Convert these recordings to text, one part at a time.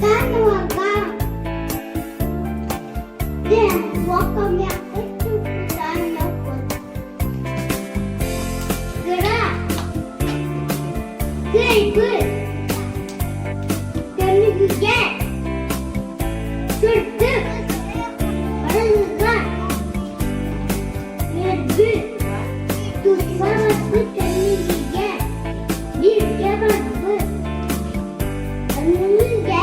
Та нога. Де боком я хочу куда ногу. Гра. Гей, гей. Темнігіє. Кürtük. Arınızlar. Yedi. Tutsamazdı temizliğe. Bir cevaplı. Önümüzde.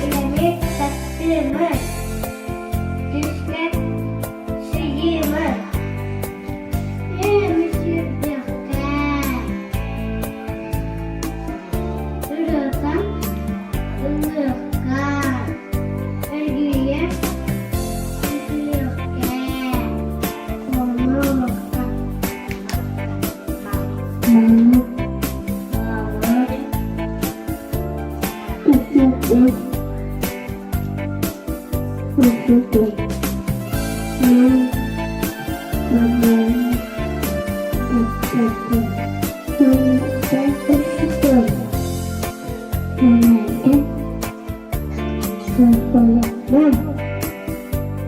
İlemek taktığımı. Düşmek şeyimi. Yerimiz yürüdükte. Yürüdükten. Bölükler. Örgüye.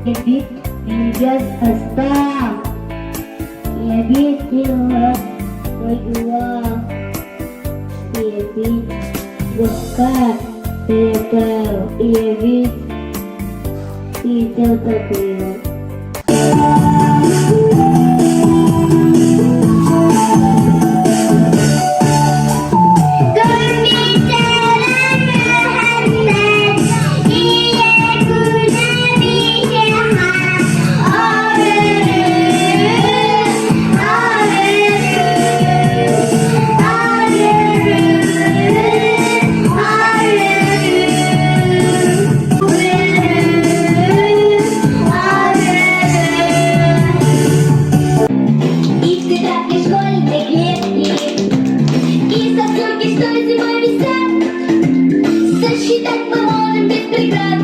Ебит идет остав, ебит его воював, ебит легка перепел, ебит идет такой. Считать мы можем без преград.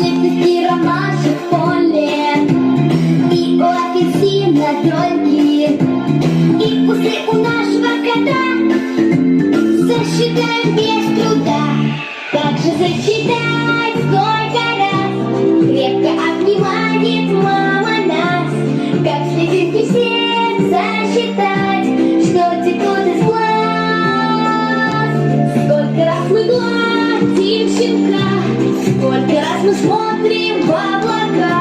Лепестки ромашек в поле, и у апельсина дольки, и усы у нашего кота. Засчитаем без труда. Как же засчитать, сколько раз крепко обнимает мама нас? Как слезинки все засчитать, что текут из глаз? Сколько раз мы гладим щенка, сколько раз мы смотрим в облака.